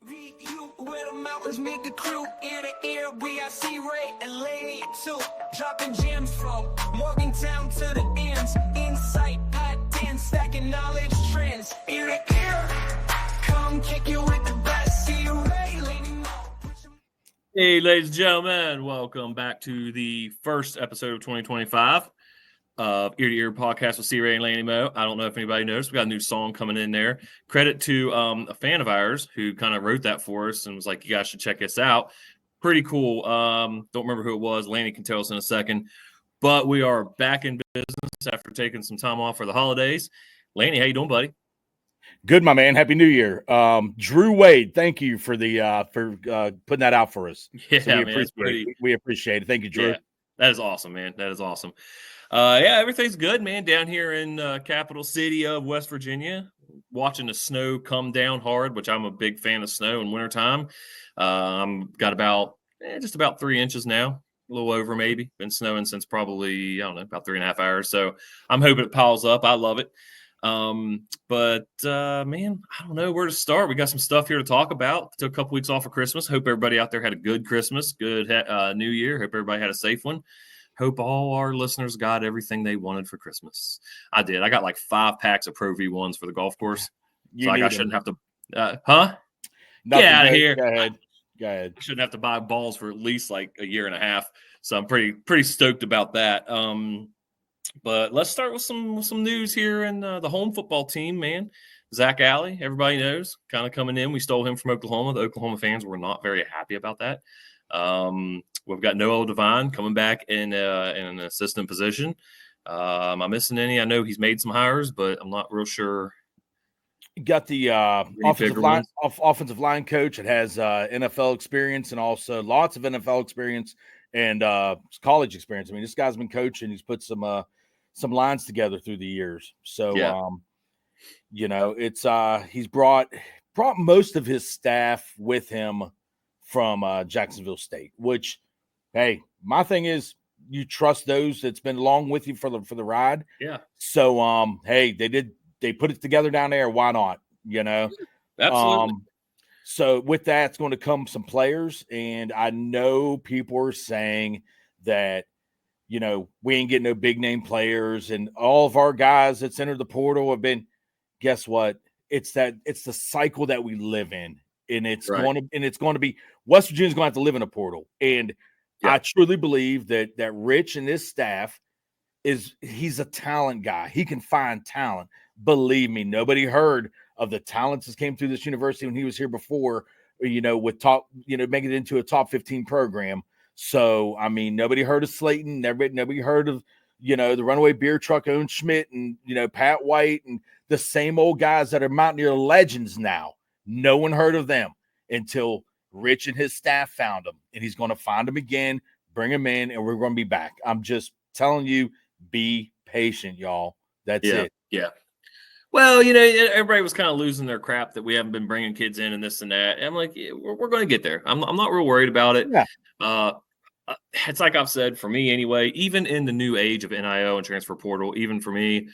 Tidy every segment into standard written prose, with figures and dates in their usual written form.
You where the mountains meet the crew, ear to ear, we are C-Ray and Lady too. Dropping gems from Morgantown to the ends. Insight, hot 10, stacking knowledge trends. Ear to ear, come kick you with the best. C-Ray, Lady Mo. Hey, ladies and gentlemen, welcome back to the first episode of 2025 of Ear to Ear podcast with C-Ray and Lanny Mo. I don't know if anybody noticed, we got a new song coming in there. Credit to a fan of ours who kind of wrote that for us and was like, you guys should check this out. Pretty cool. Don't remember who it was. Lanny can tell us in a second. But we are back in business after taking some time off for the holidays. Lanny, how you doing, buddy? Good, my man. Happy New Year. Drew Wade, thank you for putting that out for us. Yeah, so man, we appreciate it. Thank you, Drew. Yeah, that is awesome, man. That is awesome. Yeah, everything's good, man. Down here in capital city of West Virginia, watching the snow come down hard, which I'm a big fan of snow in wintertime. I'm got about just about 3 inches now, a little over maybe. Been snowing since probably, I don't know, about 3.5 hours. So I'm hoping it piles up. I love it. But man, I don't know where to start. We got some stuff here to talk about. Took a couple weeks off for Christmas. Hope everybody out there had a good Christmas, good New Year. Hope everybody had a safe one. Hope all our listeners got everything they wanted for Christmas. I did. I got like 5 packs of Pro V1s for the golf course. So like I shouldn't have to Nothing, get out of here. Go ahead. I shouldn't have to buy balls for at least like a year and a half. So I'm pretty stoked about that. But let's start with some news here in the home football team, man. Zach Alley, everybody knows, kind of coming in. We stole him from Oklahoma. The Oklahoma fans were not very happy about that. We've got Noel Devine coming back in an assistant position. Am I missing any? I know he's made some hires, but I'm not real sure. You got the offensive line coach that has NFL experience and also lots of NFL experience and college experience. I mean, this guy's been coaching. He's put some lines together through the years. So, yeah. It's he's brought most of his staff with him from Jacksonville State, which, hey, my thing is you trust those that's been along with you for the ride. Yeah. So, hey, they put it together down there. Why not? Absolutely. So with that, it's going to come some players, and I know people are saying that, we ain't getting no big name players, and all of our guys that's entered the portal have been. Guess what? It's the cycle that we live in, and it's going to be West Virginia's going to have to live in a portal, and I truly believe that Rich and his staff he's a talent guy. He can find talent. Believe me, nobody heard of the talents that came through this university when he was here before, with making it into a top 15 program. So, I mean, nobody heard of Slayton. Nobody heard of, the runaway beer truck owned Schmidt and, Pat White and the same old guys that are Mountaineer legends now. No one heard of them until Rich and his staff found them. And he's going to find them again, bring them in, and we're going to be back. I'm just telling you, be patient, y'all. That's it. Yeah. Well, everybody was kind of losing their crap that we haven't been bringing kids in and this and that. And I'm like, we're going to get there. I'm not real worried about it. Yeah. It's like I've said, for me anyway, even in the new age of NIL and transfer portal, even for me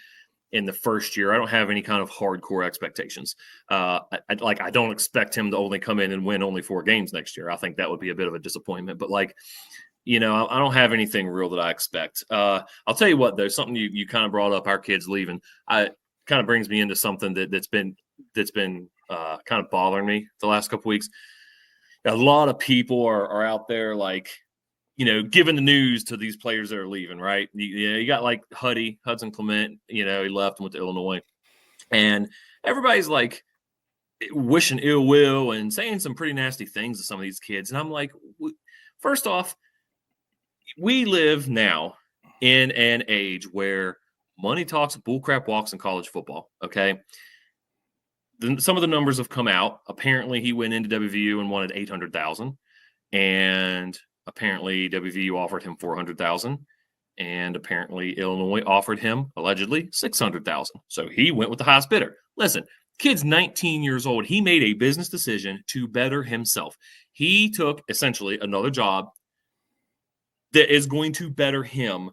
in the first year, I don't have any kind of hardcore expectations. I don't expect him to only come in and win only 4 games next year. I think that would be a bit of a disappointment. But I don't have anything real that I expect. I'll tell you what, though, something you kind of brought up, our kids leaving, kind of brings me into something that's been kind of bothering me the last couple weeks. A lot of people are out there giving the news to these players that are leaving, right? You got like Hudson Clement, he left and went to Illinois, and everybody's like wishing ill will and saying some pretty nasty things to some of these kids. And I'm like, first off, we live now in an age where money talks, bullcrap walks in college football. Okay. Some of the numbers have come out. Apparently he went into WVU and wanted $800,000, and apparently WVU offered him $400,000, and apparently Illinois offered him allegedly $600,000. So he went with the highest bidder. Listen, kid's 19 years old. He made a business decision to better himself. He took essentially another job that is going to better him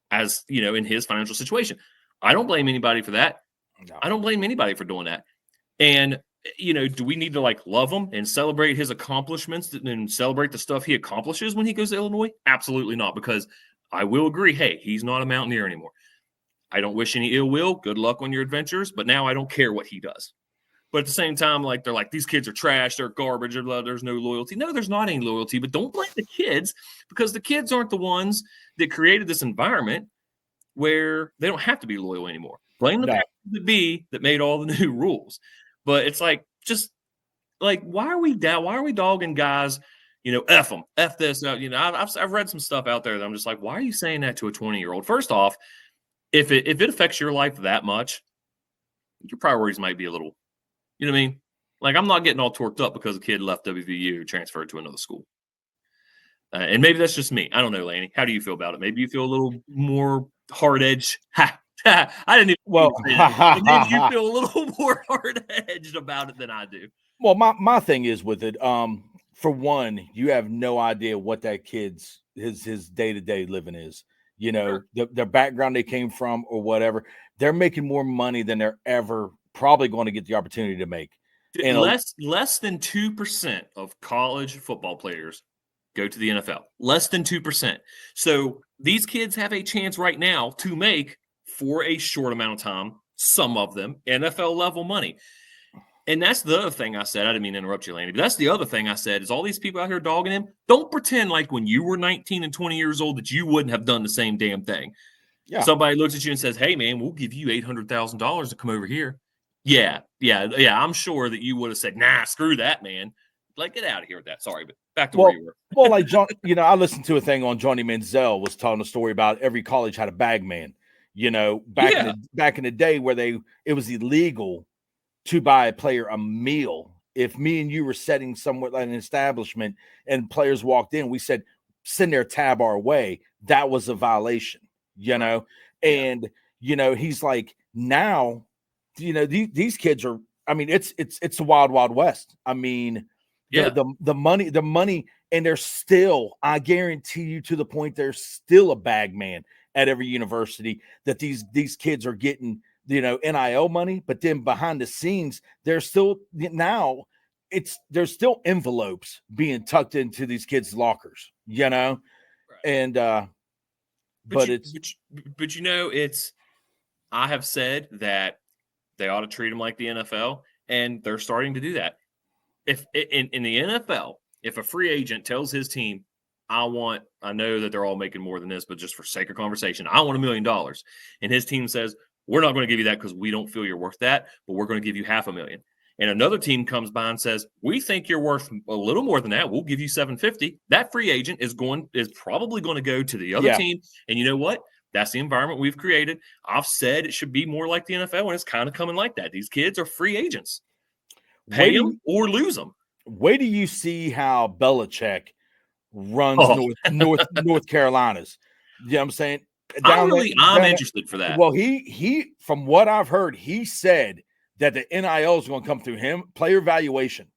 as, in his financial situation. I don't blame anybody for that. No. I don't blame anybody for doing that. And do we need to like love him and celebrate his accomplishments and celebrate the stuff he accomplishes when he goes to Illinois? Absolutely not, because I will agree, hey, he's not a Mountaineer anymore. I don't wish any ill will. Good luck on your adventures, but now I don't care what he does. But at the same time, like they're like, these kids are trash, they're garbage, there's no loyalty. No, there's not any loyalty, but don't blame the kids, because the kids aren't the ones that created this environment where they don't have to be loyal anymore. Blame the powers that be that made all the new rules. But it's like, just like, why are we dogging guys? F them, F this. I've read some stuff out there that I'm just like, why are you saying that to a 20-year-old? First off, if it affects your life that much, your priorities might be a little, you know what I mean? Like, I'm not getting all torqued up because a kid left WVU, transferred to another school. And maybe that's just me. I don't know, Lanny. How do you feel about it? Maybe you feel a little more hard edge. I didn't even maybe you feel a little more hard-edged about it than I do. Well, my thing is with it, for one, you have no idea what that kid's his day-to-day living is. Their background they came from or whatever. They're making more money than they're ever probably going to get the opportunity to make. And less than 2% of college football players go to the NFL. Less than 2%. So these kids have a chance right now to make, for a short amount of time, some of them NFL level money. And that's the other thing I said. I didn't mean to interrupt you, Lanny, but that's the other thing I said is all these people out here dogging him. Don't pretend like when you were 19 and 20 years old that you wouldn't have done the same damn thing. Yeah. Somebody looks at you and says, hey, man, we'll give you $800,000 to come over here. Yeah. I'm sure that you would have said, nah, screw that, man. Like, get out of here with that. Sorry, but back to where you were. Well, like, John, I listened to a thing on Johnny Manziel was telling a story about every college had a bag man. Back in the day where it was illegal to buy a player a meal. If me and you were setting somewhere like an establishment and players walked in, we said, send their tab our way. That was a violation, And, he's like, now, these kids are, I mean, it's the wild, wild west. I mean, the money, and they're still, I guarantee you to the point, there's still a bag man at every university that these kids are getting, NIL money, but then behind the scenes, there's still there's still envelopes being tucked into these kids' lockers, right. And but I have said that they ought to treat them like the NFL, and they're starting to do that. If in the NFL, if a free agent tells his team, I know that they're all making more than this, but just for sake of conversation, I want $1 million. And his team says, we're not going to give you that because we don't feel you're worth that, but we're going to give you $500,000. And another team comes by and says, we think you're worth a little more than that. We'll give you $750,000. That free agent is probably going to go to the other team. And you know what? That's the environment we've created. I've said it should be more like the NFL, and it's kind of coming like that. These kids are free agents. Pay them or lose them. Wait till you see how Belichick runs North Carolinas. You know what I'm saying? I'm interested for that. Well, he from what I've heard, he said that the NIL is going to come through him, player valuation,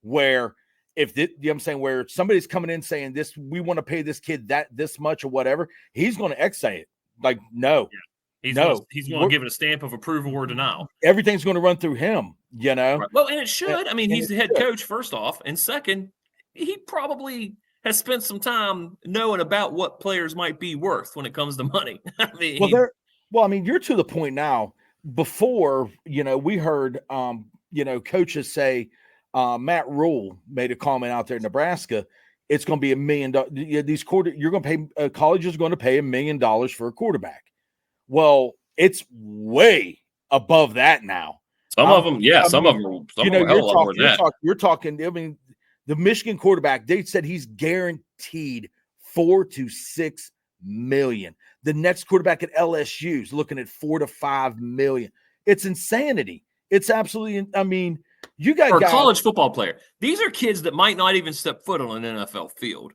where where somebody's coming in saying this, we want to pay this kid this much or whatever, he's going to say it. Like, no. Yeah. He's going to give it a stamp of approval or denial. Everything's going to run through him, Right. Well, and it should. I mean, he's the head coach, first off. And second, he probably has spent some time knowing about what players might be worth when it comes to money. I mean, you're to the point now. Before, we heard, coaches say, Matt Rule made a comment out there in Nebraska. It's going to be $1 million. You're going to pay, colleges are going to pay $1 million for a quarterback. Well, it's way above that now. Some of them, some of them are hell of more than that. You're talking, I mean, the Michigan quarterback, they said he's guaranteed $4 to $6 million. The next quarterback at LSU is looking at $4 to $5 million. It's insanity. It's absolutely, I mean, you got for a college football player. These are kids that might not even step foot on an NFL field.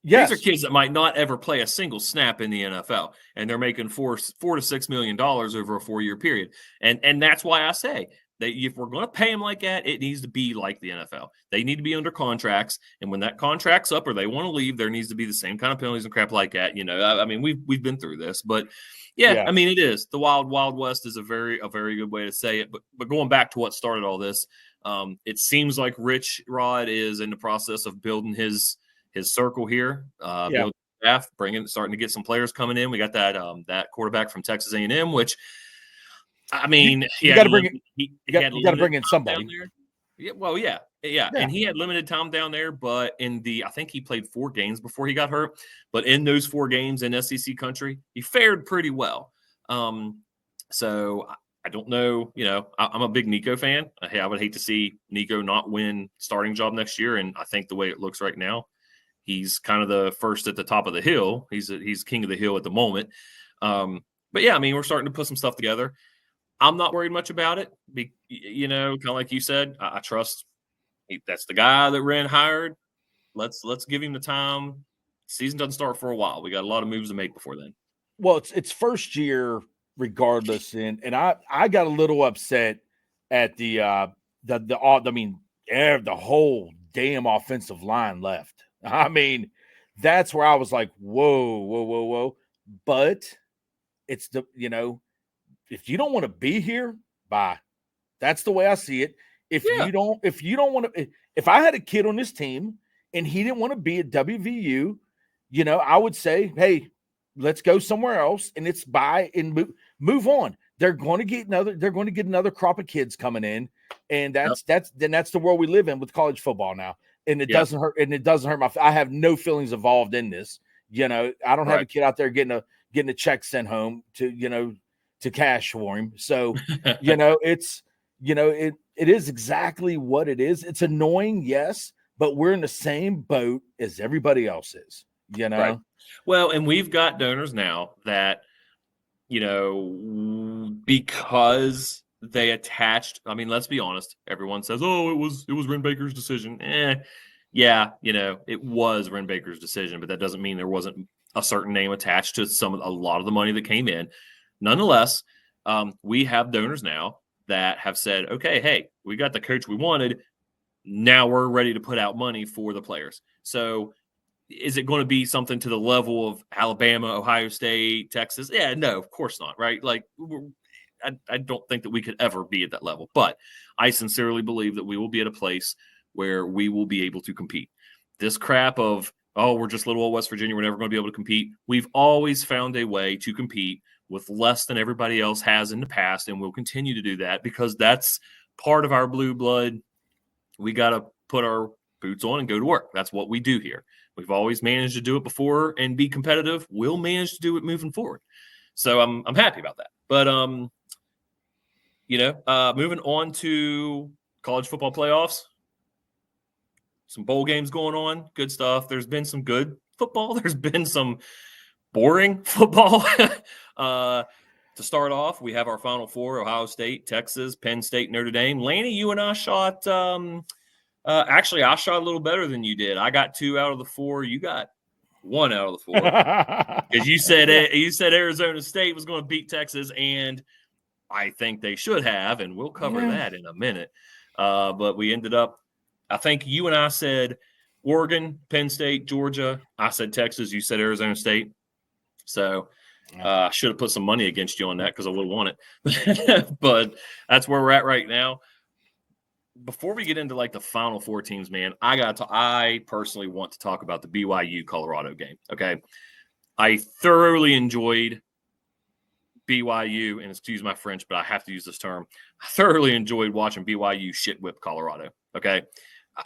Yes. These are kids that might not ever play a single snap in the NFL, and they're making $4 to $6 million over a 4-year period. And that's why I say that if we're going to pay them like that, it needs to be like the NFL. They need to be under contracts, and when that contract's up or they want to leave, there needs to be the same kind of penalties and crap like that. I mean, we've been through this, but I mean, it is the wild, wild west is a very good way to say it. But going back to what started all this, It seems like Rich Rod is in the process of building his circle here, building staff, starting to get some players coming in. We got that quarterback from Texas A&M, which I mean, you got to bring it. You got to bring in somebody. Yeah, well, yeah, and he had limited time down there, but I think he played 4 games before he got hurt. But in those 4 games in SEC country, he fared pretty well. So I don't know. I'm a big Nico fan. I would hate to see Nico not win starting job next year, and I think the way it looks right now, he's kind of the first at the top of the hill. He's king of the hill at the moment. But yeah, I mean, we're starting to put some stuff together. I'm not worried much about it. Kind of like you said, I trust that's the guy that Wren hired. Let's give him the time. Season doesn't start for a while. We got a lot of moves to make before then. Well, it's first year regardless, and I got a little upset at the whole damn offensive line left. I mean, that's where I was like, whoa. But it's if you don't want to be here, bye. That's the way I see it. If you don't want to, if I had a kid on this team and he didn't want to be at WVU, I would say, hey, let's go somewhere else, and it's bye and move on. They're going to get another crop of kids coming in, and that's the world we live in with college football now. And it doesn't hurt. And it doesn't hurt I have no feelings involved in this. I don't have a kid out there getting a check sent home to cash for him. So, it is exactly what it is. It's annoying, yes, but we're in the same boat as everybody else is, Right. Well, and we've got donors now that, because they attached, I mean, let's be honest. Everyone says, oh, it was Wren Baker's decision. Yeah, it was Wren Baker's decision, but that doesn't mean there wasn't a certain name attached to a lot of the money that came in. Nonetheless, we have donors now that have said, okay, hey, we got the coach we wanted. Now we're ready to put out money for the players. So is it going to be something to the level of Alabama, Ohio State, Texas? Yeah, no, of course not, right? Like, I don't think that we could ever be at that level. But I sincerely believe that we will be at a place where we will be able to compete. This crap of, oh, we're just little old West Virginia, we're never going to be able to compete. We've always found a way to compete with less than everybody else has in the past, and we'll continue to do that because that's part of our blue blood. We got to put our boots on and go to work. That's what we do here. We've always managed to do it before and be competitive. We'll manage to do it moving forward. So I'm happy about that. But moving on to college football playoffs, some bowl games going on, good stuff. There's been some good football. There's been some boring football. To start off, we have our Final Four: Ohio State, Texas, Penn State, Notre Dame. Laney, you and I shot. Actually, I shot a little better than you did. I got 2 out of the 4. You got 1 out of the 4 because you said Arizona State was going to beat Texas, and I think they should have, and we'll cover that in a minute. But we ended up. I think you and I said Oregon, Penn State, Georgia. I said Texas. You said Arizona State. So I should have put some money against you on that because I would have won it. But that's where we're at right now. Before we get into like the Final Four teams, man, I personally want to talk about the BYU Colorado game. Okay, I thoroughly enjoyed BYU, and excuse my French, but I have to use this term. I thoroughly enjoyed watching BYU shit whip Colorado. Okay,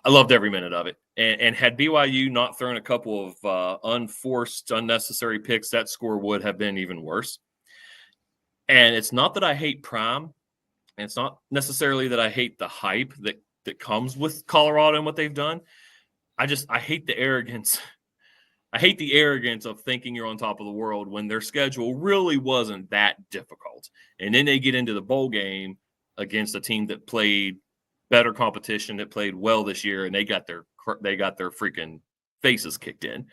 I loved every minute of it. And had BYU not thrown a couple of unforced, unnecessary picks, that score would have been even worse. And it's not that I hate Prime. And it's not necessarily that I hate the hype that comes with Colorado and what they've done. I hate the arrogance. I hate the arrogance of thinking you're on top of the world when their schedule really wasn't that difficult. And then they get into the bowl game against a team that played better competition, that played well this year, and they got their freaking faces kicked in.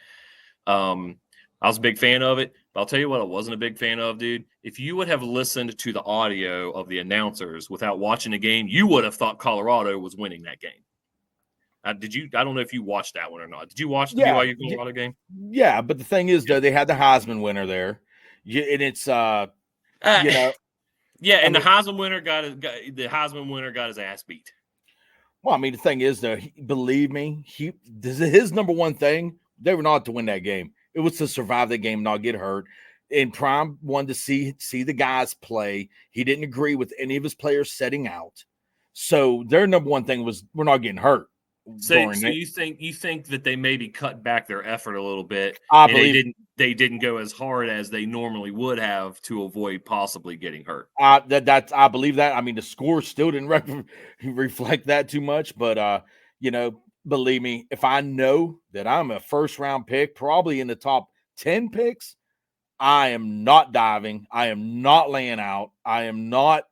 I was a big fan of it, but I'll tell you what I wasn't a big fan of, dude. If you would have listened to the audio of the announcers without watching the game, you would have thought Colorado was winning that game. I don't know if you watched that one or not. Did you watch the BYU Colorado game? Yeah, but the thing is, though, they had the Heisman winner there, and it's Yeah, and the Heisman winner got his ass beat. Well, I mean, the thing is, though, believe me, his number one thing, they were not to win that game. It was to survive the game, not get hurt. And Prime wanted to see the guys play. He didn't agree with any of his players setting out. So their number one thing was, we're not getting hurt. So you think that they maybe cut back their effort a little bit, I and believe they didn't go as hard as they normally would have to avoid possibly getting hurt. I believe that. I mean, the score still didn't reflect that too much, but believe me, if I know that I'm a first round pick, probably in the top 10 picks, I am not diving. I am not laying out. I am not,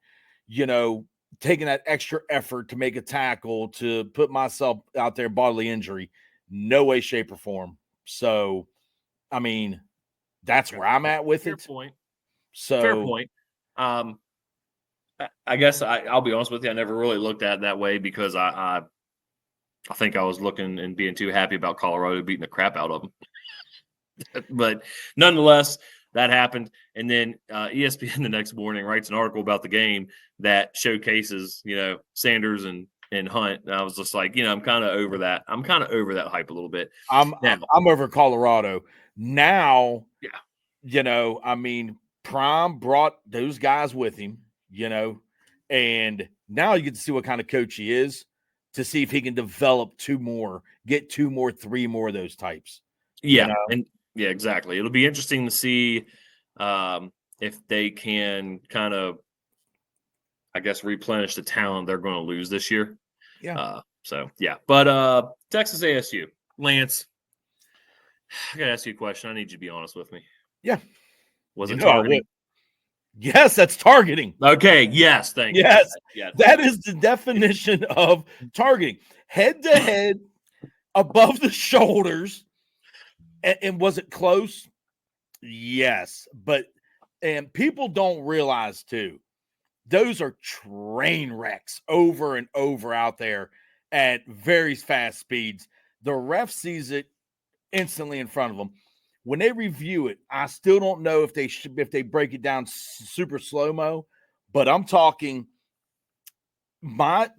taking that extra effort to make a tackle to put myself out there bodily injury. No way, shape, or form. So, I mean, that's where I'm at with it. Point. So, fair point. I guess I'll be honest with you. I never really looked at it that way because I think I was looking and being too happy about Colorado beating the crap out of them. But nonetheless, that happened. And then ESPN the next morning writes an article about the game that showcases, Sanders and Hunt. And I was just like, I'm kind of over that. I'm kind of over that hype a little bit. I'm over Colorado now. Yeah. I mean, Prime brought those guys with him, and now you get to see what kind of coach he is, to see if he can develop get 3 more of those types. Yeah. And yeah, exactly. It'll be interesting to see if they can kind of, I guess, replenish the talent they're going to lose this year. Yeah. But Texas ASU, Lance, I got to ask you a question. I need you to be honest with me. Yeah. Was it targeting? Yes, that's targeting. Okay. Yes. Thank you. Yes. Yeah. That is the definition of targeting. Head to head, above the shoulders. And was it close? Yes. And people don't realize, too, those are train wrecks over and over out there at very fast speeds. The ref sees it instantly in front of them. When they review it, I still don't know if they break it down super slow-mo, but I'm talking my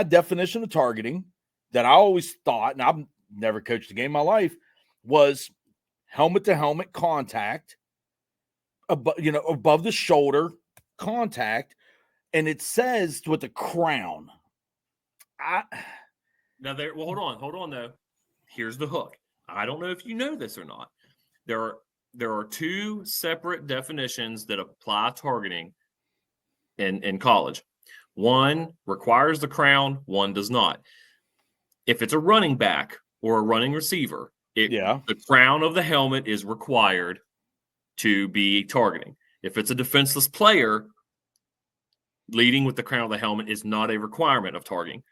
definition of targeting that I always thought, and I've never coached a game in my life, was helmet-to-helmet contact, above the shoulder contact, and it says with the crown. Hold on though. Here's the hook. I don't know if you know this or not. There are 2 separate definitions that apply targeting in college. One requires the crown, one does not. If it's a running back or a running receiver, the crown of the helmet is required to be targeting. If it's a defenseless player, leading with the crown of the helmet is not a requirement of targeting.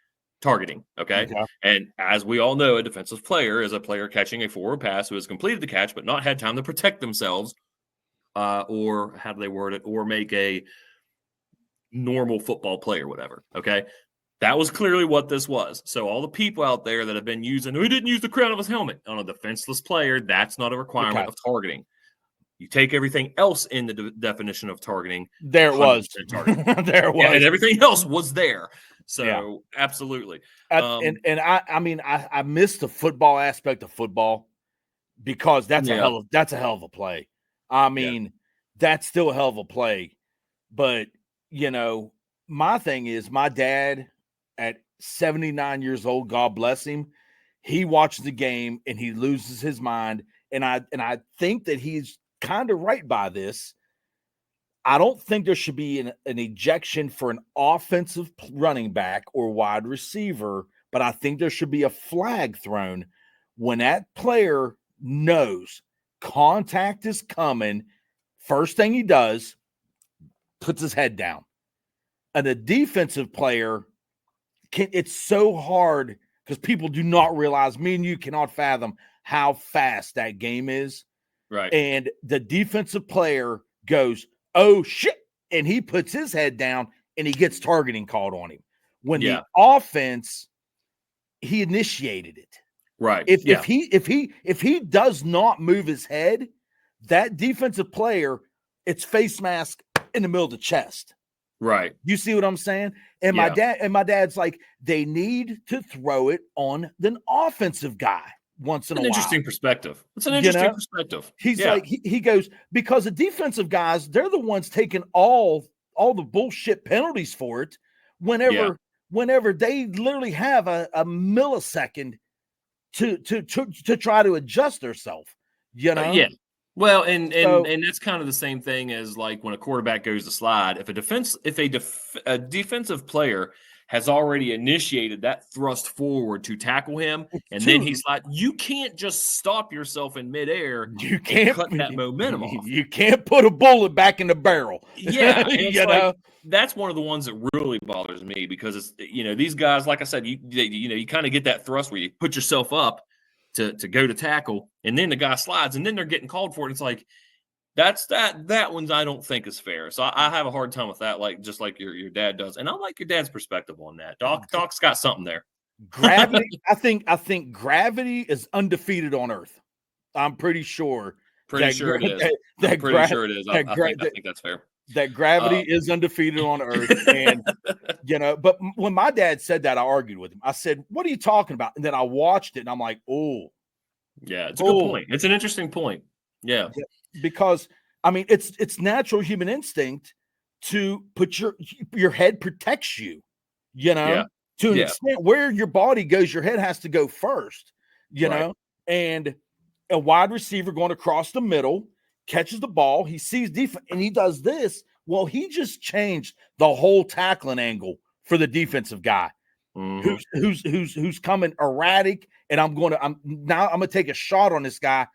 Okay. And as we all know, a defensive player is a player catching a forward pass who has completed the catch but not had time to protect themselves, or how do they word it, or make a normal football play or whatever. Okay. That was clearly what this was. So all the people out there that have been using, he didn't use the crown of his helmet on a defenseless player, that's not a requirement of targeting. You take everything else in the definition of targeting. There it was. There it was. Yeah, and everything else was there. So absolutely. I miss the football aspect of football, because that's a hell of a play. I mean, that's still a hell of a play. But, my thing is, my dad at 79 years old, God bless him, he watches the game and he loses his mind. And I think that he's kind of right by this. I don't think there should be an ejection for an offensive running back or wide receiver, but I think there should be a flag thrown when that player knows contact is coming. First thing he does, puts his head down. And a defensive player, it's so hard because people do not realize, me and you cannot fathom how fast that game is. Right. And the defensive player goes, oh, shit. And he puts his head down and he gets targeting called on him. When the offense, he initiated it. Right. If he does not move his head, that defensive player, it's face mask in the middle of the chest. Right. You see what I'm saying? And Yeah. my dad's like, they need to throw it on the offensive guy once in An a while. interesting perspective. It's an You interesting know? perspective. He's Yeah. like, he goes, because the defensive guys, they're the ones taking all the bullshit penalties for it Yeah. whenever they literally have a millisecond to try to adjust themselves, you know? Yeah. Well, and So that's kind of the same thing as like when a quarterback goes to slide. If a defensive player has already initiated that thrust forward to tackle him, it's and then too he slides, you can't just stop yourself in midair you and can't cut that momentum off. you can't put a bullet back in the barrel. Yeah, and it's You like know? that's one of the ones that really bothers me because it's these guys, like I said, you kind of get that thrust where you put yourself up to go to tackle, and then the guy slides, and then they're getting called for it. It's like that one's I don't think is fair. So I have a hard time with that, like just like your dad does, and I like your dad's perspective on that. Doc's got something there. Gravity, I think gravity is undefeated on Earth. I'm pretty sure Pretty sure it is. that I'm pretty sure it is. I think that's fair. that gravity is undefeated on Earth. And but when my dad said that, I argued with him. I said, "What are you talking about?" And then I watched it, and I'm like, "Oh, yeah, it's a good point. It's an interesting point. Yeah, because I mean, it's natural human instinct to put your head protects you, Yeah. to an Yeah. extent. Where your body goes, your head has to go first, Right. and a wide receiver going across the middle catches the ball, he sees defense, and he does this. Well, he just changed the whole tackling angle for the defensive guy Mhm. who's coming erratic, and I'm gonna take a shot on this guy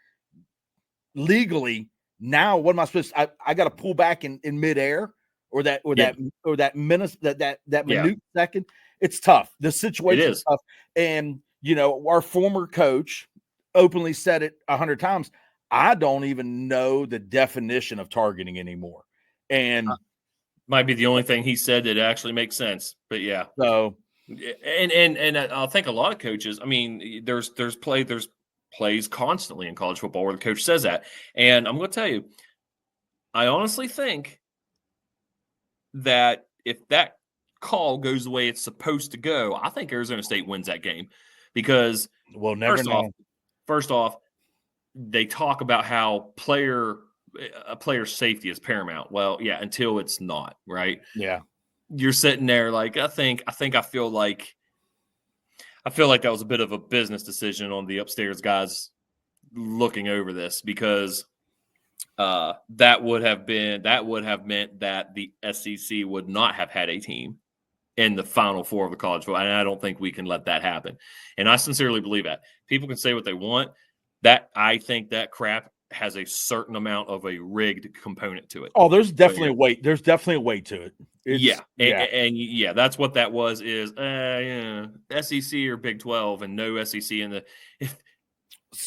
legally. Now, what am I supposed to? I got to pull back in midair, or that minute that Yeah. minute second. It's tough. The It situation is is. tough, and our former coach openly said it 100 times. I don't even know the definition of targeting anymore, and Might be the only thing he said that actually makes sense. But yeah. so And I think a lot of coaches, I mean, there's plays constantly in college football where the coach says that. And I'm going to tell you, I honestly think that if that call goes the way it's supposed to go, I think Arizona State wins that game because we'll never know. First off, they talk about how a player's safety is paramount. Well, yeah, until it's not, right? Yeah. You're sitting there like I feel like that was a bit of a business decision on the upstairs guys looking over this because that would have meant that the SEC would not have had a team in the Final Four of the college football, and I don't think we can let that happen. And I sincerely believe that. People can say what they want. That I think that crap has a certain amount of a rigged component to it. Oh, there's definitely a weight. There's definitely a weight to it. And that's what that was. Is SEC or Big 12 and no SEC in the. If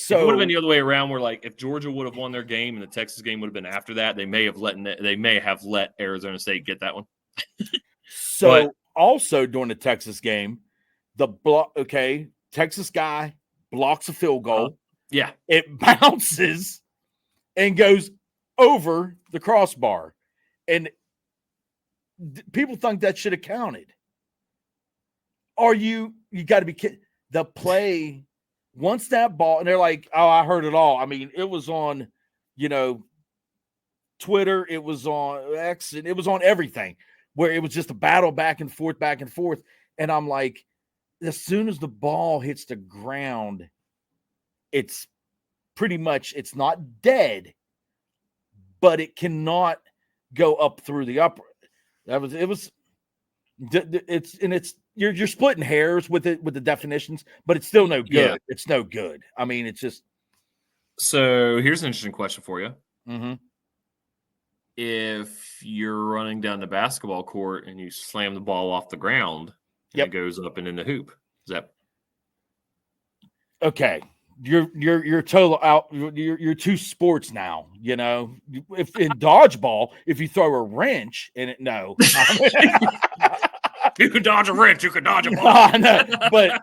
it would have been the other way around, where like if Georgia would have won their game and the Texas game would have been after that, they may have let Arizona State get that one. Also during the Texas game, Texas guy blocks a field goal. Yeah, it bounces and goes over the crossbar, and people think that should have counted. You got to be kidding. The play, once that ball, and they're like, "Oh, I heard it all." I mean, it was on, Twitter, it was on X, and it was on everything, where it was just a battle back and forth. And I'm like, as soon as the ball hits the ground, it's pretty much, it's not dead, but it cannot go up through the upper. You're splitting hairs with the definitions, but it's still no good. Yeah. It's no good. I mean, it's just. So here's an interesting question for you. Mm-hmm. If you're running down the basketball court and you slam the ball off the ground and it goes up and in the hoop, is that okay? You're total out. You're two sports now. If in dodgeball, if you throw a wrench in it, no. You can dodge a wrench. You can dodge a ball. No, but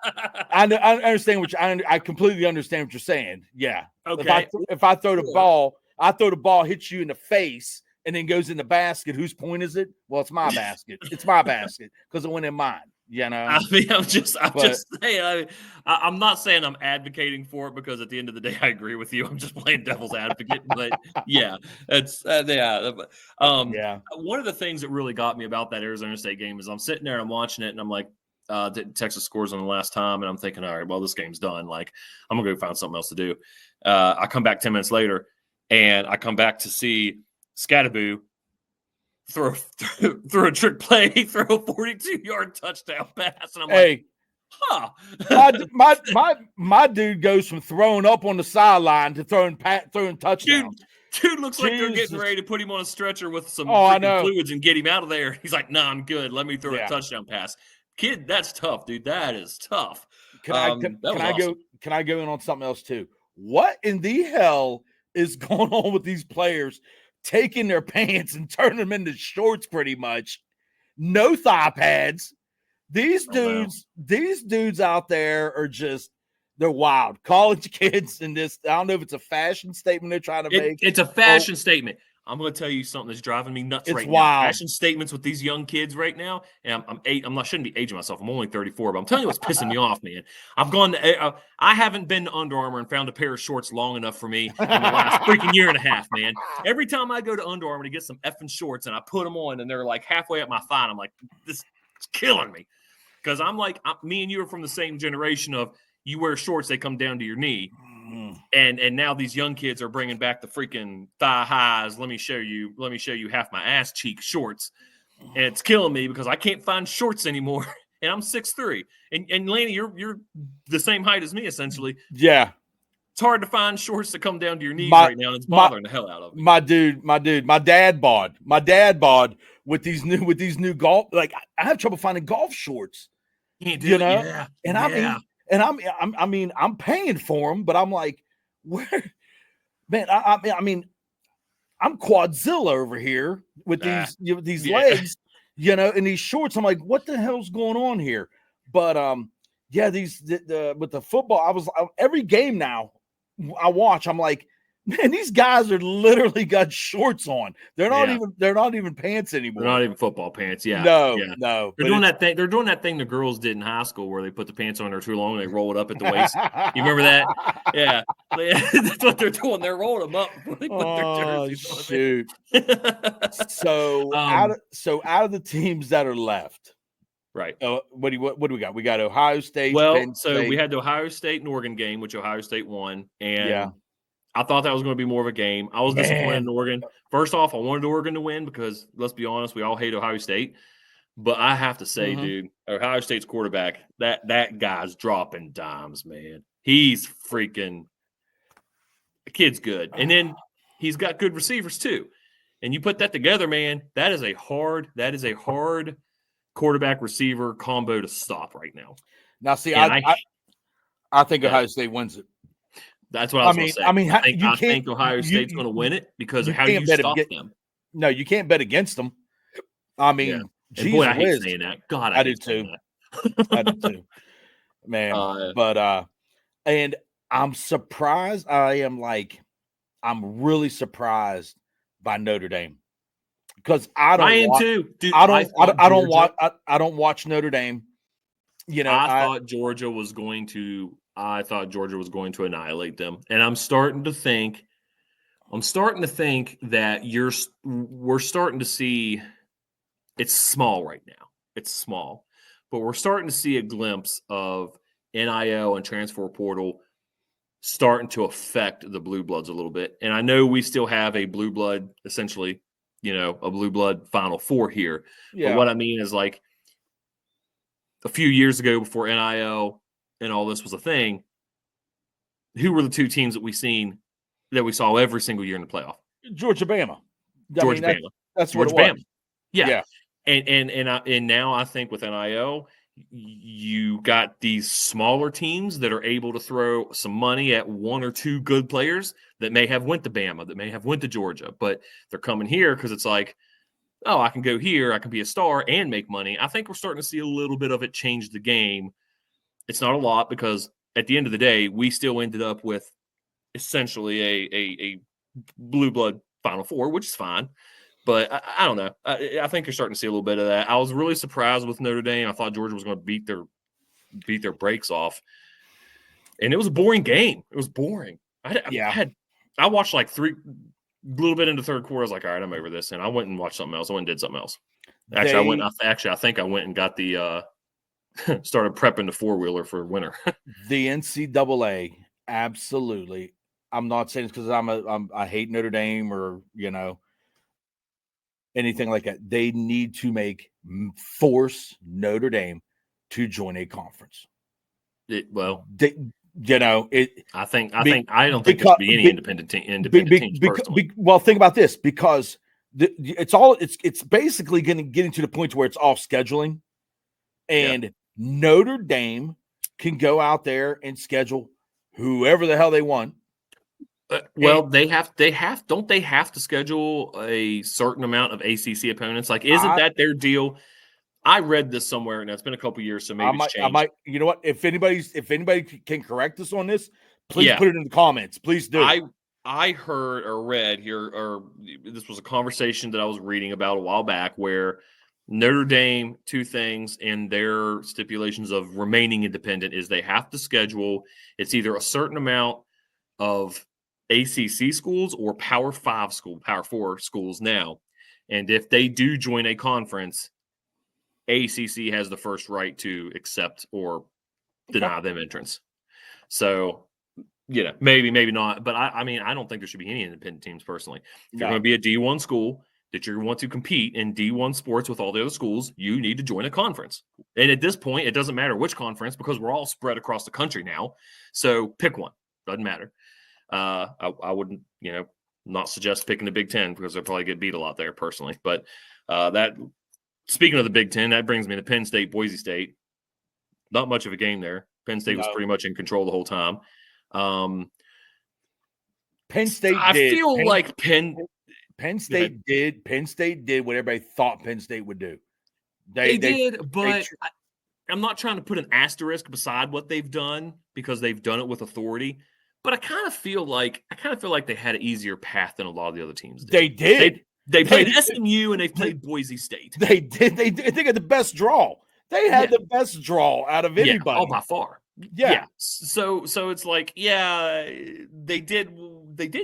I understand I completely understand what you're saying. Yeah. Okay. If I throw the ball, hits you in the face. and then goes in the basket. Whose point is it? Well, it's my basket. It's my basket because it went in mine. You know. I mean, I'm just saying. I'm not saying I'm advocating for it because at the end of the day, I agree with you. I'm just playing devil's advocate. But yeah, it's yeah. Yeah. One of the things that really got me about that Arizona State game is I'm sitting there, I'm watching it, and I'm like, Texas scores on the last time, and I'm thinking, all right, well, this game's done. Like, I'm gonna go find something else to do. I come back 10 minutes later, and I come back to see Scattaboo throw a trick play, throw a 42-yard touchdown pass, and I'm like, huh. my dude goes from throwing up on the sideline to throwing touchdowns. Dude looks like they're getting ready to put him on a stretcher with some fluids and get him out of there. He's like, "Nah, I'm good. Let me throw a touchdown pass." Kid, that's tough, dude. That is tough. Can I go in on something else too? What in the hell is going on with these players taking their pants and turning them into shorts pretty much? No thigh pads. These dudes out there are just, they're wild. College kids and this, I don't know if it's a fashion statement they're trying to make. It's a fashion statement. I'm going to tell you something that's driving me nuts right wild. Now. Fashion statements with these young kids right now. And I shouldn't be aging myself. I'm only 34, but I'm telling you what's pissing me off, man. I haven't been to Under Armour and found a pair of shorts long enough for me in the last freaking year and a half, man. Every time I go to Under Armour to get some effing shorts and I put them on and they're like halfway up my thigh, I'm like, this is killing me. Because I'm like, me and you are from the same generation of you wear shorts, they come down to your knee. And now these young kids are bringing back the freaking thigh highs. Let me show you half my ass cheek shorts. And it's killing me because I can't find shorts anymore. And I'm 6'3". And Laney, you're the same height as me, essentially. Yeah. It's hard to find shorts that come down to your knees right now, and it's bothering the hell out of me. My dad bought with these new golf. Like, I have trouble finding golf shorts. Can't do it. Yeah. I'm paying for them, but I'm like, where, man? I mean, I'm Quadzilla over here with these legs, and these shorts. I'm like, what the hell's going on here? But with the football, every game now I watch, I'm like, man, these guys are literally got shorts on. They're not even pants anymore. They're not even football pants. Yeah. No. They're doing that thing. They're doing that thing the girls did in high school where they put the pants on there too long and they roll it up at the waist. You remember that? Yeah. That's what they're doing. They're rolling them up before they put their jerseys on. Shoot. So out of the teams that are left, right? What do we got? We got Ohio State. Well, Penn State. We had the Ohio State and Oregon game, which Ohio State won, and I thought that was going to be more of a game. I was disappointed in Oregon. First off, I wanted Oregon to win because, let's be honest, we all hate Ohio State. But I have to say, dude, Ohio State's quarterback, that guy's dropping dimes, man. He's freaking – the kid's good. And then he's got good receivers too. And you put that together, man, that is a hard quarterback receiver combo to stop right now. Now, see, I think Ohio State wins it. That's what I was going to say. I think Ohio State's going to win it because how do you stop them? No, you can't bet against them. I mean, boy, I hate saying that. God, I do too. I do too, man. And I'm surprised. I'm really surprised by Notre Dame because I don't watch Notre Dame. I thought Georgia was going to annihilate them, and I'm starting to think that we're starting to see. It's small right now. It's small, but we're starting to see a glimpse of NIL and transfer portal starting to affect the blue bloods a little bit. And I know we still have a blue blood, essentially, a blue blood Final Four here. Yeah. But what I mean is, like, a few years ago, before NIL and all this was a thing, who were the two teams that we saw every single year in the playoff? Georgia, Bama. Bama. That's Georgia, what it was. Bama. Yeah. And now I think with NIL, you got these smaller teams that are able to throw some money at one or two good players that may have went to Bama, that may have went to Georgia, but they're coming here because it's like, oh, I can go here, I can be a star and make money. I think we're starting to see a little bit of it change the game. It's not a lot because at the end of the day, we still ended up with essentially a blue blood Final Four, which is fine. But I don't know. I think you're starting to see a little bit of that. I was really surprised with Notre Dame. I thought Georgia was going to beat their brakes off, and it was a boring game. It was boring. I watched like a little bit into the third quarter. I was like, all right, I'm over this, and I went and watched something else. I went and did something else. Actually, I think I went and got the started prepping the 4-wheeler for winter. The NCAA, absolutely. I'm not saying it's because I hate Notre Dame or anything like that. They need to force Notre Dame to join a conference. I don't think there should be any independent teams personally. Well, think about this, because it's basically going to get into the point where it's all scheduling, and Notre Dame can go out there and schedule whoever the hell they want. Don't they have to schedule a certain amount of ACC opponents? Like, isn't that their deal? I read this somewhere, and it's been a couple years, so maybe it's changed. I might, you know what? If anybody can correct us on this, please put it in the comments. Please do. I heard or read here, or this was a conversation that I was reading about a while back, where Notre Dame, two things in their stipulations of remaining independent is they have to schedule, it's either a certain amount of ACC schools or Power 4 schools now. And if they do join a conference, ACC has the first right to accept or deny them entrance. So, maybe not. But I mean, I don't think there should be any independent teams personally. If you're going to be a D1 school that you want to compete in D1 sports with all the other schools, you need to join a conference. And at this point, it doesn't matter which conference because we're all spread across the country now. So pick one. Doesn't matter. I wouldn't, not suggest picking the Big Ten because they'll probably get beat a lot there personally. But speaking of the Big Ten, that brings me to Penn State, Boise State. Not much of a game there. Penn State was pretty much in control the whole time. Penn State. Penn State did what everybody thought Penn State would do. They did, but I'm not trying to put an asterisk beside what they've done because they've done it with authority. But I kind of feel like they had an easier path than a lot of the other teams did. They did. They played SMU and they played Boise State. They did. They got the best draw. They had the best draw out of anybody. All by far. Yeah. So it's like, they did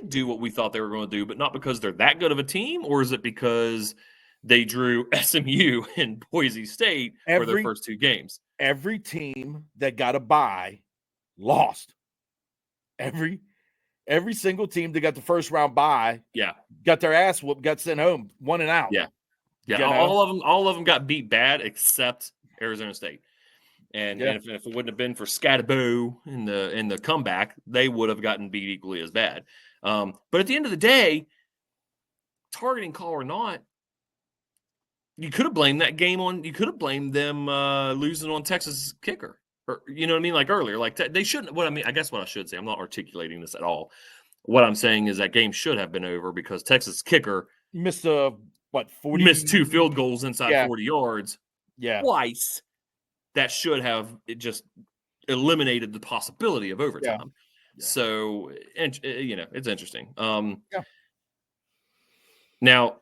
do what we thought they were going to do, but not because they're that good of a team, or is it because they drew SMU and Boise State for their first two games? Every team that got a bye lost. Every single team that got the first round bye, got their ass whooped, got sent home, 1 and out. All of them got beat bad except Arizona State. And if it wouldn't have been for Scatabo in the comeback, they would have gotten beat equally as bad. But at the end of the day, targeting call or not, you could have blamed that game on. You could have blamed them losing on Texas kicker. Or, you know what I mean? Like earlier, like they shouldn't. What I mean, I guess what I should say, I'm not articulating this at all. What I'm saying is that game should have been over because Texas kicker missed 40 missed 2 field goals inside 40 yards. Yeah, twice. That should have just eliminated the possibility of overtime. Yeah. So, it's interesting. Now,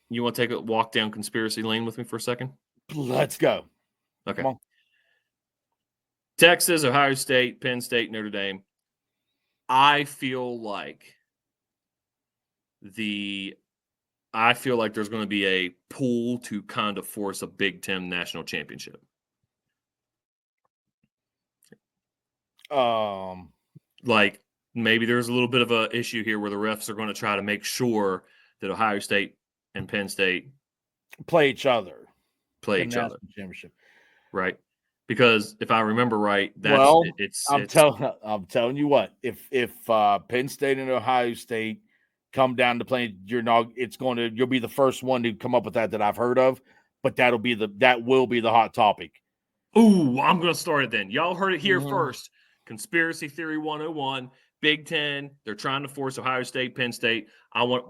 you want to take a walk down conspiracy lane with me for a second? Let's go. Okay. Come on. Texas, Ohio State, Penn State, Notre Dame. I feel like there's going to be a pull to kind of force a Big Ten national championship. Like maybe there's a little bit of an issue here where the refs are going to try to make sure that Ohio State and Penn State play each other. Championship. Right. Because if I remember right, I'm telling you what, if Penn State and Ohio State come down to play, you'll be the first one to come up with that I've heard of, but that will be the hot topic. Ooh, I'm going to start it then. Y'all heard it here first. Conspiracy Theory 101, Big Ten. They're trying to force Ohio State, Penn State.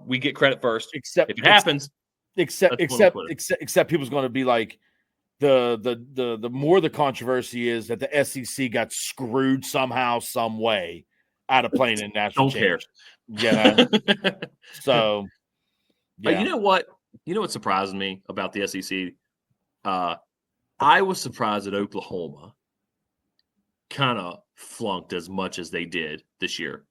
We get credit first. Except if it happens. Except people's going to be like, the more the controversy is that the SEC got screwed somehow, some way out of playing in national championship. Don't care. So, you know what? You know what surprised me about the SEC? I was surprised that Oklahoma kind of flunked as much as they did this year.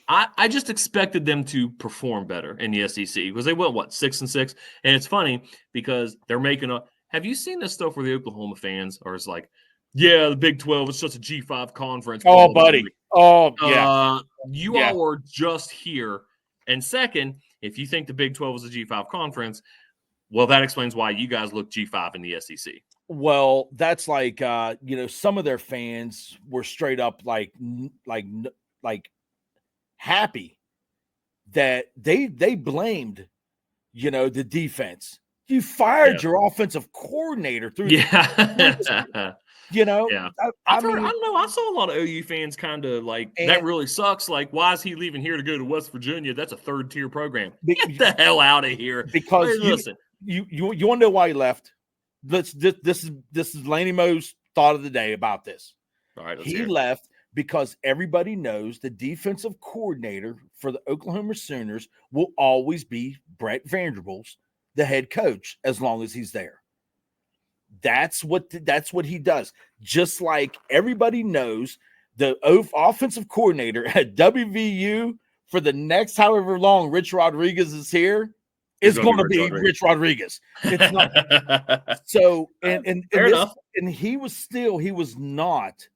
I just expected them to perform better in the SEC because they went, 6-6? And it's funny because they're making a – have you seen this stuff where the Oklahoma fans are just like, yeah, the Big 12 is just a G5 conference. Oh, buddy. Oh, yeah. You all are just here. And second, if you think the Big 12 is a G5 conference, well, that explains why you guys look G5 in the SEC. Well, that's like, some of their fans were straight up like happy that they blamed, the defense. You fired your offensive coordinator through. Yeah. Yeah. I don't know. I saw a lot of OU fans kind of like, that really sucks. Like, why is he leaving here to go to West Virginia? That's a third-tier program. Get the hell out of here. Because listen, you want to know why he left? This is Laney Moe's thought of the day about this. All right, he left because everybody knows the defensive coordinator for the Oklahoma Sooners will always be Brett Vanderbilt, the head coach, as long as he's there. That's what he does. Just like everybody knows the offensive coordinator at WVU for the next however long Rich Rodriguez is here is going to be Rich Rodriguez. It's not. So and he was not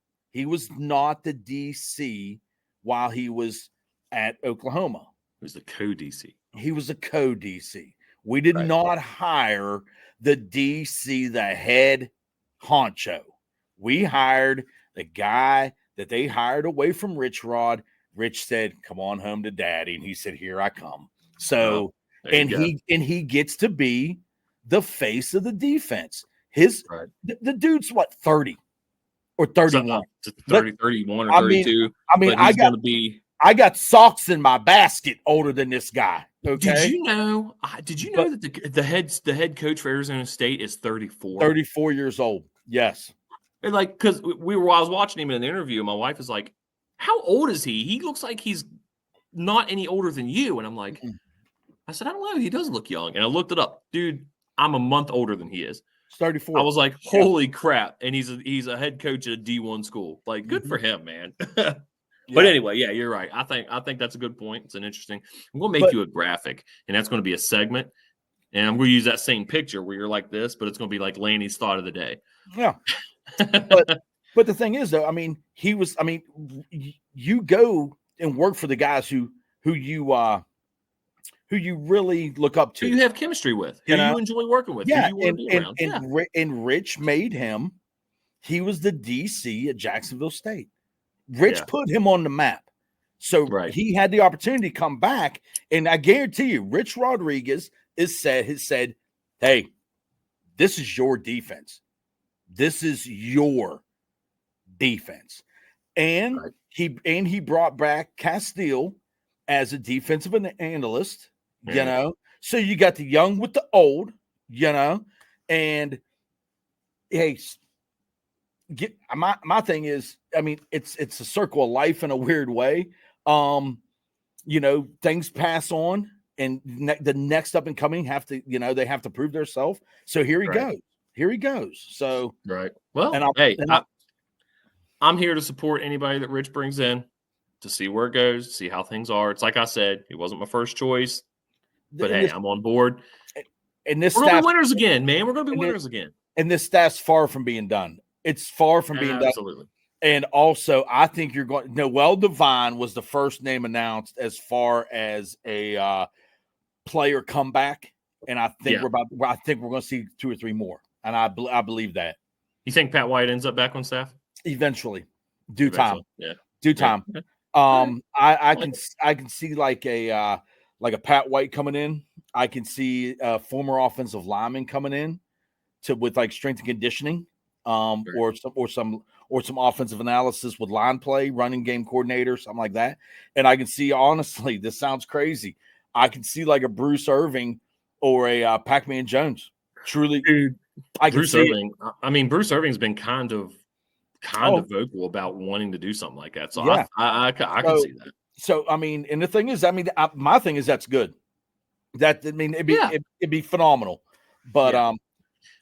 the DC while he was at Oklahoma. He was the co-DC. He was a co-DC. We did not hire the DC, the head honcho. We hired the guy that they hired away from Rich Rod. Rich said, "Come on home to daddy." And he said, "Here I come." So, he gets to be the face of the defense. The dude's what, 30 or 31? 31 or 32. I got socks in my basket older than this guy. Okay. Did you know that the head coach for Arizona State is 34? 34 years old. Yes. And because I was watching him in an interview, my wife was like, "How old is he? He looks like he's not any older than you." And I'm like, I said, "I don't know. He does look young." And I looked it up. Dude, I'm a month older than he is. He's 34. I was like, holy crap. And he's a head coach at a D1 school. Like, good for him, man. But anyway, yeah, you're right. I think that's a good point. It's an interesting. I'm going to make you a graphic, and that's going to be a segment. And I'm going to use that same picture where you're like this, but it's going to be like Laney's thought of the day. Yeah. But the thing is, though, you go and work for the guys who you really look up to. Who you have chemistry with, who you enjoy working with, yeah, who you want to be around. And Rich made him. He was the DC at Jacksonville State. Rich put him on the map. So he had the opportunity to come back. And I guarantee you, Rich Rodriguez has said, "Hey, this is your defense. This is your defense." And he brought back Castile as a defensive analyst, So you got the young with the old, and hey, my thing is, it's a circle of life in a weird way. Things pass on, and the next up and coming they have to prove themselves. So here he goes. Here he goes. So well, I'm here to support anybody that Rich brings in to see where it goes, see how things are. It's like I said, he wasn't my first choice, but I'm on board. And this we're going to be winners again, man. We're going to be winners again. And this staff's far from being done. It's far from being done. Absolutely. And also, I think you're going. Noel Devine was the first name announced as far as a player comeback, and I think we're going to see 2 or 3 more, and I believe that. You think Pat White ends up back on staff eventually? Due time. Yeah. Due time. Yeah. I can see like a Pat White coming in. I can see a former offensive lineman coming in with like strength and conditioning. Or some offensive analysis with line play, running game coordinator, something like that. And I can see, honestly, this sounds crazy. I can see like a Bruce Irving or a Pac-Man Jones. Truly, dude, Bruce Irving. Bruce Irving's been kind of vocal about wanting to do something like that. So I can see that. So and the thing is, my thing is that's good. That, I mean, Yeah. it'd be phenomenal. But Yeah.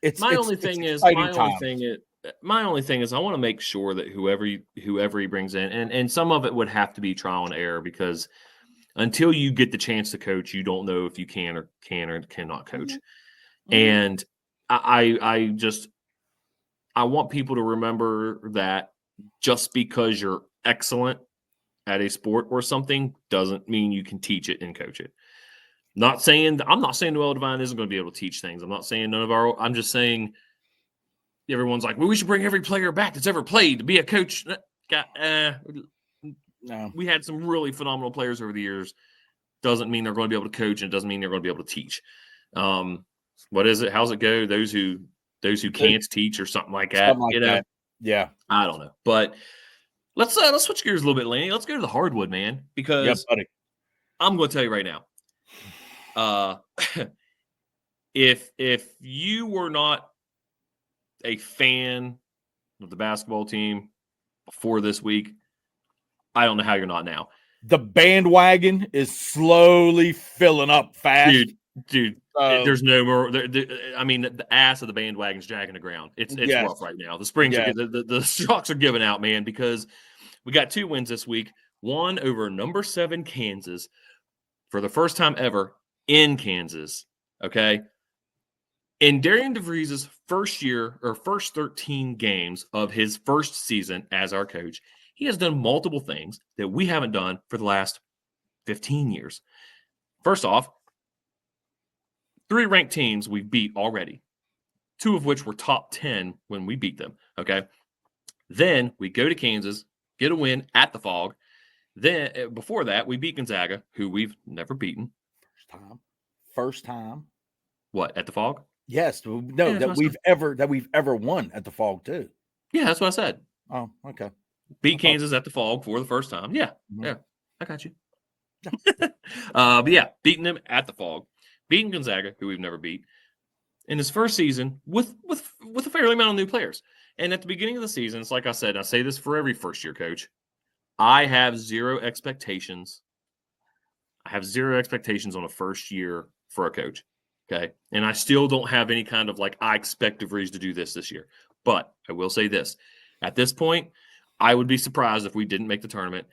it's my it's only it's thing is exciting times. my only thing is I want to make sure that whoever he brings in, and some of it would have to be trial and error, because until you get the chance to coach, you don't know if you can or cannot coach. Mhm. And I want people to remember that just because you're excellent at a sport or something doesn't mean you can teach it and coach it. I'm not saying Noel Devine isn't going to be able to teach things. I'm just saying everyone's like, well, we should bring every player back that's ever played to be a coach. No. We had some really phenomenal players over the years. Doesn't mean they're going to be able to coach, and it doesn't mean they're going to be able to teach. What is it? How's it go? Those who can't teach, or something like that. Something like that. Yeah. I don't know. But let's switch gears a little bit, Laney. Let's go to the hardwood, man, because buddy. I'm going to tell you right now. If you were not a fan of the basketball team before this week, I don't know how you're not now. The bandwagon is slowly filling up fast. Dude, there's no more. I mean, the ass of the bandwagon's dragging the ground. It's rough right now. The springs are the shocks are giving out, man, because we got 2 wins this week. One over number 7 Kansas for the first time ever in Kansas. Okay. In Darian DeVries' first 13 games of his first season as our coach, he has done multiple things that we haven't done for the last 15 years. First off, 3 ranked teams we beat already, 2 of which were top 10 when we beat them. Okay. Then we go to Kansas, get a win at the Fog. Then before that, we beat Gonzaga, who we've never beaten. First time. What, at the Fog? Yes. No, that we've ever won at the Fog too. Yeah, that's what I said. Oh, okay. Beat Kansas at the Fog for the first time. Yeah. Mm-hmm. Yeah. I got you. But yeah, beating them at the Fog. Beating Gonzaga, who we've never beat, in his first season with a fairly amount of new players. And at the beginning of the season, it's like I said, I say this for every first-year coach, I have zero expectations. I have zero expectations on a first year for a coach. Okay. And I still don't have any kind of like, I expect DeVries to do this year. But I will say this. At this point, I would be surprised if we didn't make the tournament.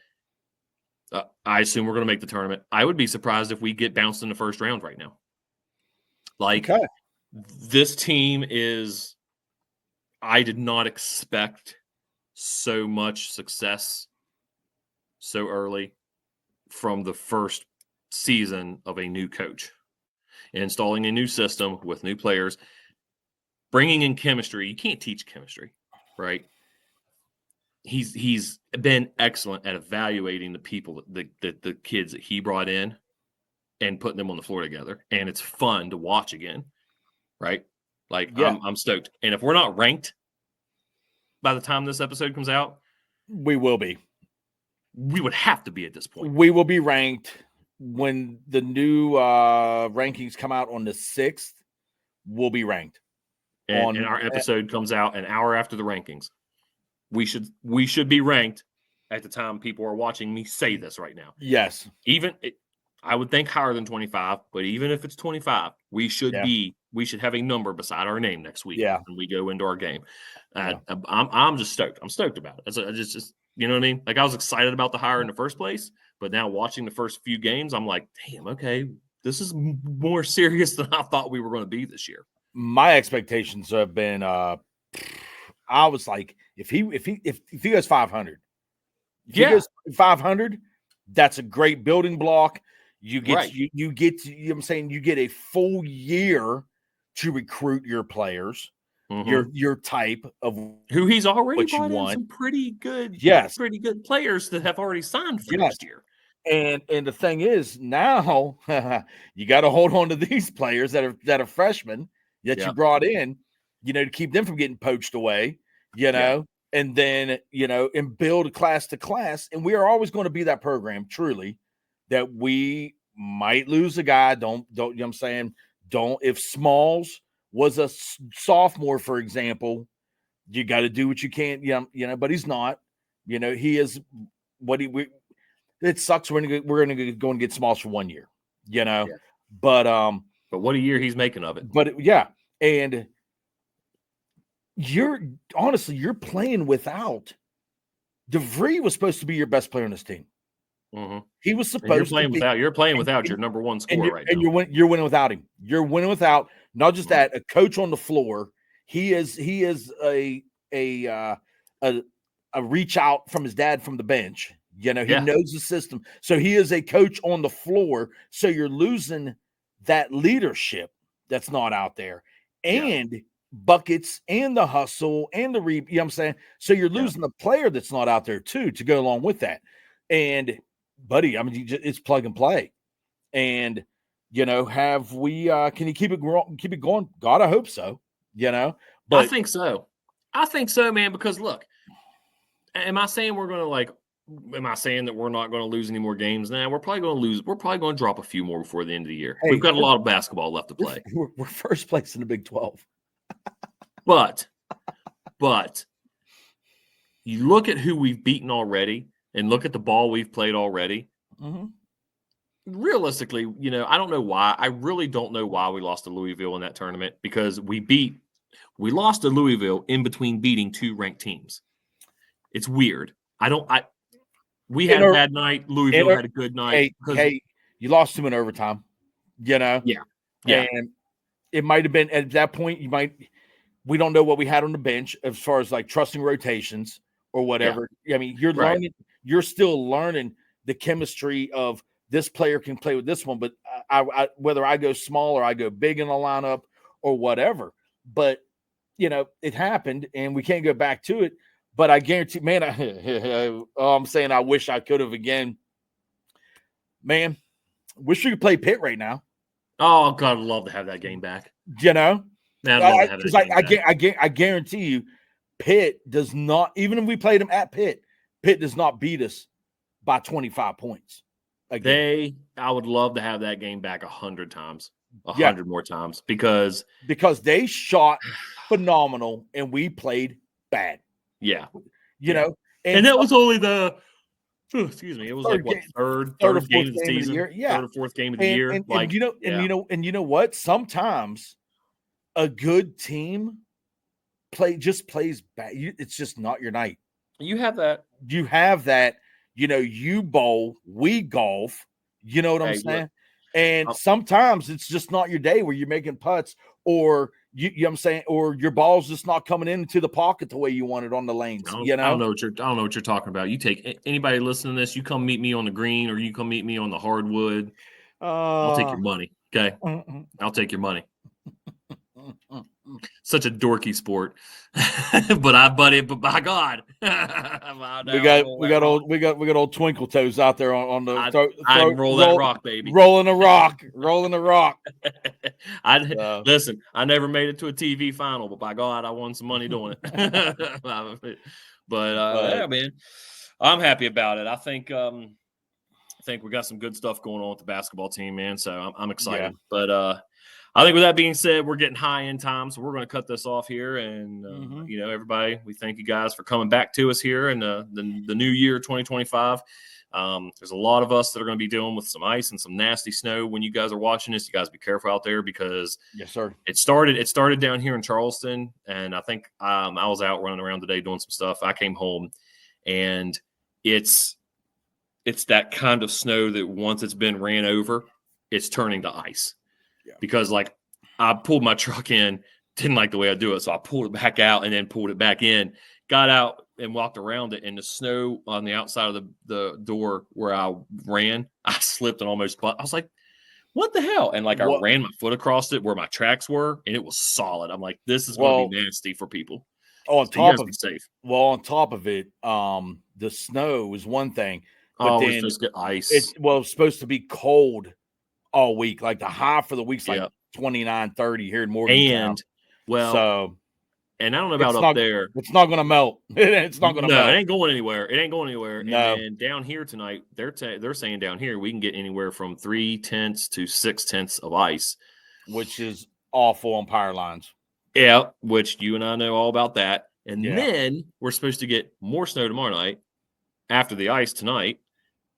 I assume we're going to make the tournament. I would be surprised if we get bounced in the first round right now. Like, this team is, I did not expect so much success so early from the first season of a new coach. Installing a new system with new players, bringing in chemistry. You can't teach chemistry, right? He's been excellent at evaluating the people, the kids that he brought in and putting them on the floor together. And it's fun to watch again, right? Like, yeah. I'm stoked. And if we're not ranked by the time this episode comes out, we will be. We would have to be at this point. We will be ranked when the new rankings come out on the 6th. We'll be ranked. And our episode comes out an hour after the rankings. We should be ranked at the time people are watching me say this right now. Yes. I would think higher than 25, but even if it's 25, we should have a number beside our name next week when we go into our game. I'm just stoked. I'm stoked about it. I just you know what I mean? Like, I was excited about the hire in the first place, but now watching the first few games, I'm like, damn, okay, this is more serious than I thought we were going to be this year. My expectations have been I was like, if he goes 500, he goes 500, that's a great building block. You get you get you know what I'm saying, you get a full year to recruit your players, your type of who he's already brought in some pretty good players that have already signed for next year. And the thing is, now you got to hold on to these players that are freshmen that you brought in, to keep them from getting poached away, and then, and build class to class. And we are always going to be that program, truly, that we might lose a guy. Don't, you know what I'm saying? If Smalls was a sophomore, for example, you got to do what you can, but he's not, he is what it sucks. We're going to go and get Smalls for 1 year, But what a year he's making of it. But yeah, and you're playing without DeVries was supposed to be your best player on this team. Mm-hmm. He was supposed to be. You're playing without your number one scorer right now. And you're winning without him. You're winning without not just that, a coach on the floor. He is a reach out from his dad from the bench. He knows the system. So he is a coach on the floor. So you're losing that leadership that's not out there. And buckets and the hustle and the you know what I'm saying? So you're losing the player that's not out there too to go along with that. And buddy, I mean, it's plug and play. And have we can you keep it going? God, I hope so. But I think so. Man, because look, am I saying am I saying that we're not going to lose any more games now? We're probably going to lose. We're probably going to drop a few more before the end of the year. We've got a lot of basketball left to play. We're first place in the Big 12. But you look at who we've beaten already and look at the ball we've played already. Mm-hmm. Realistically, I don't know why. I really don't know why we lost to Louisville in that tournament, because we lost to Louisville in between beating two ranked teams. It's weird. We had a bad night. Louisville had a good night. Hey, you lost them in overtime. Yeah. And it might have been at that point. We don't know what we had on the bench as far as like trusting rotations or whatever. Yeah. I mean, you're learning. You're still learning the chemistry of this player can play with this one, but I whether I go small or I go big in the lineup or whatever. But it happened, and we can't go back to it. But I guarantee, man, I'm saying I wish I could have again. Man, wish we could play Pitt right now. Oh God, I'd love to have that game back. I guarantee you, Pitt does not. Even if we played them at Pitt does not beat us by 25 points. Again. I would love to have that game back 100 times, 100 more times, because they shot phenomenal and we played bad. Yeah, and that was only the. Excuse me. It was third game of the season. Third or fourth game of the year. And you know what? Sometimes a good team just plays bad. It's just not your night. You have that. You bowl, we golf. You know what I'm saying? Look, and sometimes it's just not your day where you're making putts, or you know what I'm saying, or your ball's just not coming into the pocket the way you want it on the lanes. I don't know what you're talking about. You take anybody listening to this, you come meet me on the green, or you come meet me on the hardwood. I'll take your money. Okay, I'll take your money. Such a dorky sport, but by God, we got old twinkle toes out there on the. I roll that rock, baby. Rolling the rock. Listen. I never made it to a TV final, but by God, I won some money doing it. Yeah, man, I'm happy about it. I think we got some good stuff going on with the basketball team, man. So I'm excited. Yeah. But I think with that being said, we're getting high in time, so we're going to cut this off here. And, everybody, we thank you guys for coming back to us here in the new year, 2025. There's a lot of us that are going to be dealing with some ice and some nasty snow when you guys are watching this. You guys be careful out there, because yes, sir. It started down here in Charleston, and I think I was out running around today doing some stuff. I came home, and it's that kind of snow that once it's been ran over, it's turning to ice. Because I pulled my truck in, didn't like the way I do it, so I pulled it back out and then pulled it back in, got out and walked around it, and the snow on the outside of the door where I ran, I slipped and almost I was like, what the hell? And I ran my foot across it where my tracks were, and it was solid. I'm like, this is going to be nasty for people. On top of it, the snow is one thing, but then it's just get ice. It's supposed to be cold all week. Like the high for the week's 29, 30 here in Morgantown. And I don't know about up there. It's not going to melt. It's not going to melt. It ain't going anywhere. No. And down here tonight, they're saying down here we can get anywhere from 3/10 to 6/10 of ice, which is awful on power lines. Yeah, which you and I know all about that. And then we're supposed to get more snow tomorrow night after the ice tonight.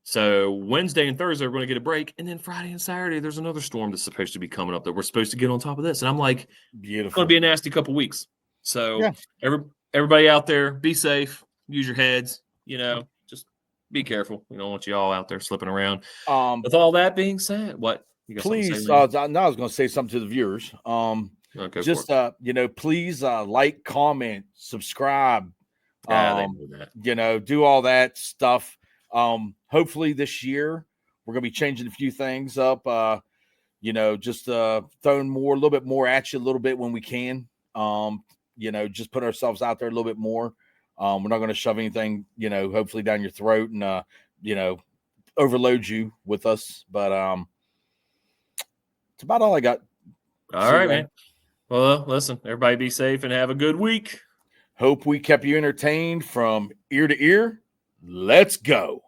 So Wednesday and Thursday we're going to get a break, and then Friday and Saturday there's another storm that's supposed to be coming up that we're supposed to get on top of this. And I'm like, it's Beautiful. going to be a nasty couple weeks. So Yeah. everybody out there, be safe, use your heads, just be careful. We don't want you all out there slipping around. With all that being said, what? You got Please, something to say, I was going to say something to the viewers. Okay, just please like, comment, subscribe. They know that. Do all that stuff. Hopefully this year we're going to be changing a few things up. Just throwing a little bit more at you a little bit when we can. Just put ourselves out there a little bit more. We're not going to shove anything, hopefully down your throat and overload you with us. But it's about all I got. All right, man. Well, listen, everybody be safe and have a good week. Hope we kept you entertained from ear to ear. Let's go.